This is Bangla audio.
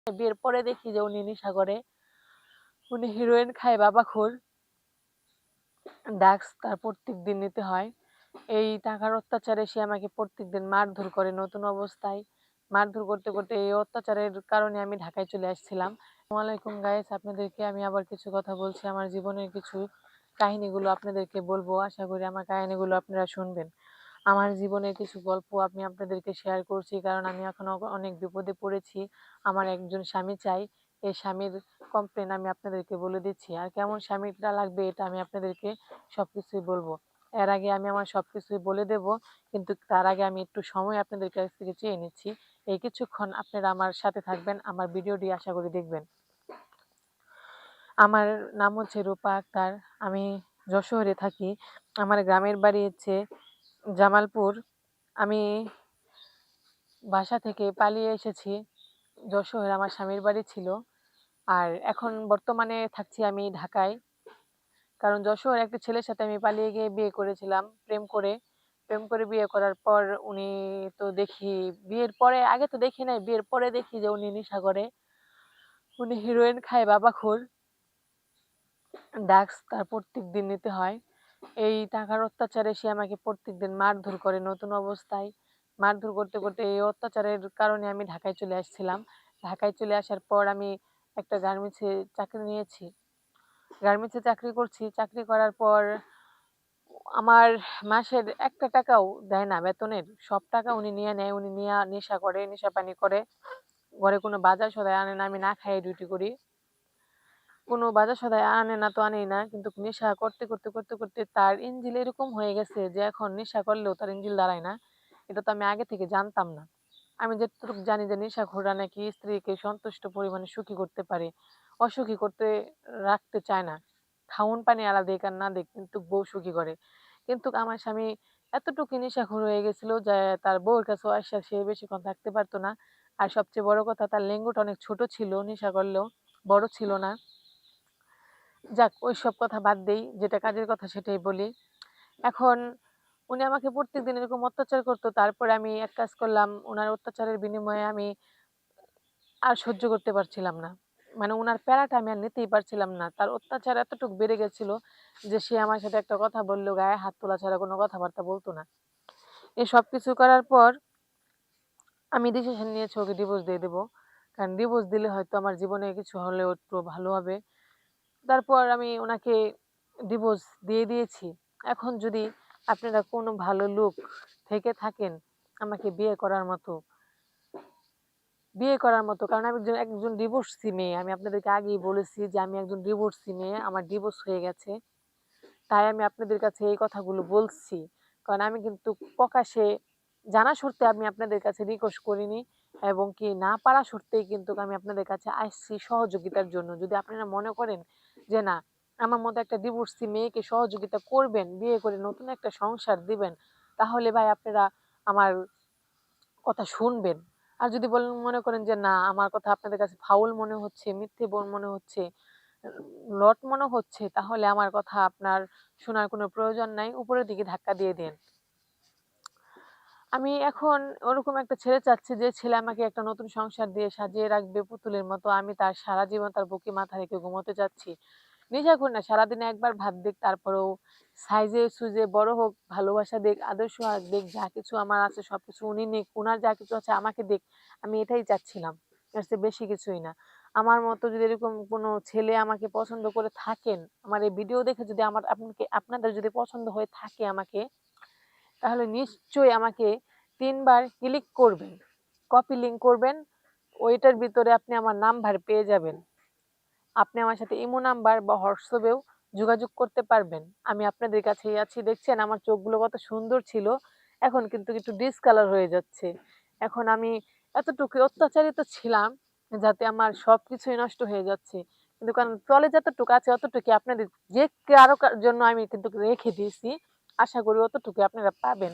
বিয়ের পরে দেখি যে উনি নেশা করে, উনি হেরোইন খায়, বাবাখোর, ড্রাগস তার প্রত্যেকদিন নিতে হয়। এই টাকার অত্যাচারে সে আমাকে প্রত্যেকদিন মারধর করে নতুন অবস্থায়। মারধর করতে, করতে এই অত্যাচারের কারণে আমি ঢাকায় চলে আসছিলাম। আসসালামু আলাইকুম গাইস, আপনাদেরকে আমি আবার কিছু কথা বলছি। আমার জীবনের কিছু কাহিনীগুলো আপনাদেরকে বলবো। আশা করি আমার কাহিনীগুলো আপনারা শুনবেন। আমার জীবনের কিছু গল্প আমি আপনাদেরকে শেয়ার করছি, কারণ আমি এখন অনেক বিপদে পড়েছি। আমার একজন স্বামী চাই। এই স্বামীর কমপ্লেন আমি আপনাদেরকে বলে দিচ্ছি। আর কেমন স্বামীটা লাগবে এটা আমি আপনাদেরকে সবকিছুই বলবো। এর আগে আমি আমার সবকিছুই বলে দেব, কিন্তু তার আগে আমি একটু সময় আপনাদের কাছ থেকে চেয়ে নিচ্ছি। এই কিছুক্ষণ আপনারা আমার সাথে থাকবেন, আমার ভিডিওটি আশা করি দেখবেন। আমার নাম হচ্ছে রূপা আক্তার। আমি যশোরে থাকি। আমার গ্রামের বাড়ি হচ্ছে জামালপুর। আমি বাসা থেকে পালিয়ে এসেছি যশোরে, আমার স্বামীর বাড়ি ছিল। আর এখন বর্তমানে থাকছি আমি ঢাকায়। কারণ যশোর একটা ছেলের সাথে আমি পালিয়ে গিয়ে বিয়ে করেছিলাম, প্রেম করে বিয়ে করার পর উনি তো দেখি, বিয়ের পরে, আগে তো দেখি নাই, বিয়ের পরে দেখি যে উনি নেশা করে, উনি হেরোইন খায়, বাবাখোর, ড্রাগস তার প্রত্যেকদিন নিতে হয়। এই টাকার অত্যাচারে সে আমাকে প্রত্যেকদিন মারধর করে নতুন অবস্থায়। মারধর করতে, করতে এই অত্যাচারের কারণে আমি ঢাকায় চলে আসছিলাম। ঢাকায় চলে আসার পর আমি একটা গার্মেন্টসে চাকরি নিয়েছি। গার্মেন্টসে চাকরি করছি। চাকরি করার পর আমার মাসের একটা টাকাও দেয় না বেতনের। সব টাকা উনি নিয়ে নেয়। উনি নিয়া নেশা করে, নেশাপানি করে। ঘরে কোনো বাজার সদাই আনে না। আমি না খাইয়ে ডিউটি করি। কোনো বাজার সদাই আনে না তো আনেই না। কিন্তু নেশা করতে, করতে, করতে, করতে তার ইনজিল এরকম হয়ে গেছে যে এখন নেশা করলেও তার ইনজিল দাঁড়ায় না। এটা তো আমি আগে থেকে জানতাম না। আমি যতটুকু জানি যে নেশাখোররা নাকি স্ত্রীকে সন্তুষ্ট পরিমাণে সুখী করতে পারে, অসুখী করতে রাখতে চায় না। খাওন পানি আলা দেখ আর না দেখ, কিন্তু বউ সুখী করে। কিন্তু আমার স্বামী এতটুকু নেশাখোর হয়ে গেছিল যে তার বউয়ের কাছেও আসা সে বেশিক্ষণ থাকতে পারতো না। আর সবচেয়ে বড় কথা, তার লেঙ্গুটা অনেক ছোট ছিল, নেশা করলেও বড় ছিল না। যাক, ওইসব কথা বাদ দেই, যেটা কাজের কথা সেটাই বলি। এখন উনি আমাকে প্রত্যেকদিন এরকম অত্যাচার করতো। তারপরে আমি এক কাজ করলাম, উনার অত্যাচারের বিনিময়ে আমি আর সহ্য করতে পারছিলাম না। মানে উনার প্যারাটা আমি আর নিতেই পারছিলাম না। তার অত্যাচার এতটুকু বেড়ে গেছিল যে সে আমার সাথে একটা কথা বললেও গায়ে হাত তোলা ছাড়া কোনো কথাবার্তা বলতো না। এই সবকিছু করার পর আমি ডিসিশন নিয়েছি ওকে ডিভোর্স দিয়ে দেবো। কারণ ডিভোর্স দিলে হয়তো আমার জীবনে কিছু হলেও একটু ভালো হবে। তারপর আমি ওনাকে ডিভোর্স দিয়ে দিয়েছি। এখন যদি আপনারা কোনো ভালো লোক থেকে থাকেন আমাকে বিয়ে করার মতো, কারণ আমি একজন ডিভোর্সি মেয়ে। আমি আপনাদেরকে আগেই বলেছি যে আমি একজন ডিভোর্সি মেয়ে, আমার ডিভোর্স হয়ে গেছে। তাই আমি আপনাদের কাছে এই কথাগুলো বলছি। কারণ আমি কিন্তু প্রকাশ্যে জানা সত্ত্বে আমি আপনাদের কাছে রিকোয়েস্ট করিনি, এবং কি না পারা সত্ত্বেই কিন্তু আমি আপনাদের কাছে আসছি সহযোগিতার জন্য। যদি আপনারা মনে করেন যে না, আমার মতো একটা ডিভোর্সি মেয়েকে সহযোগিতা করবেন, বিয়ে করে নতুন একটা সংসার দিবেন, তাহলে ভাই আপনারা আমার কথা শুনবেন। আর যদি মনে করেন যে না, আমার কথা আপনাদের কাছে ফাউল মনে হচ্ছে, মিথ্যে মনে হচ্ছে, লট মনে হচ্ছে, তাহলে আমার কথা আপনার শোনার কোনো প্রয়োজন নাই। উপরের দিকে ধাক্কা দিয়ে দেন। আমি এখন ওরকম একটা ছেলে চাচ্ছি, যে ছেলে আমাকে একটা নতুন সংসার দিয়ে সাজিয়ে রাখবে পুতুলের মতো। আমি তার সারা জীবন তার বুকে মাথা রেখে ঘুমোতে চাচ্ছি। নেশাখোর না, সারাদিনে একবার ভাত দিক, তারপরেও সাইজে সুজে বড় হোক, ভালোবাসা দিক, আদর্শ দিক, যা কিছু আমার আছে সবকিছু উনি নিক, উনার যা কিছু আছে আমাকে দিক। আমি এটাই চাচ্ছিলাম, এর চেয়ে বেশি কিছুই না। আমার মতো যদি এরকম কোনো ছেলে আমাকে পছন্দ করে থাকেন, আমার এই ভিডিও দেখে যদি আপনাদের যদি পছন্দ হয়ে থাকে আমাকে, তাহলে নিশ্চয়ই আমাকে ৩ বার ক্লিক করবেন, কপি লিংক করবেন। ওইটার ভিতরে আপনি আমার নাম্বার পেয়ে যাবেন। আপনি আমার সাথে ইমো নাম্বার বা হোয়াটসঅ্যাপেও যোগাযোগ করতে পারবেন। আমি আপনাদের কাছেই আছি। দেখছেন আমার চোখগুলো কত সুন্দর ছিল, এখন কিন্তু একটু ডিসকালার হয়ে যাচ্ছে। এখন আমি এতটুকু অত্যাচারিত ছিলাম যাতে আমার সবকিছুই নষ্ট হয়ে যাচ্ছে। কিন্তু কারণ চলে যতটুকু আছে অতটুকু আপনাদের যে কারো জন্য আমি কিন্তু রেখে দিয়েছি। আশা করি অতটুকু আপনারা পাবেন।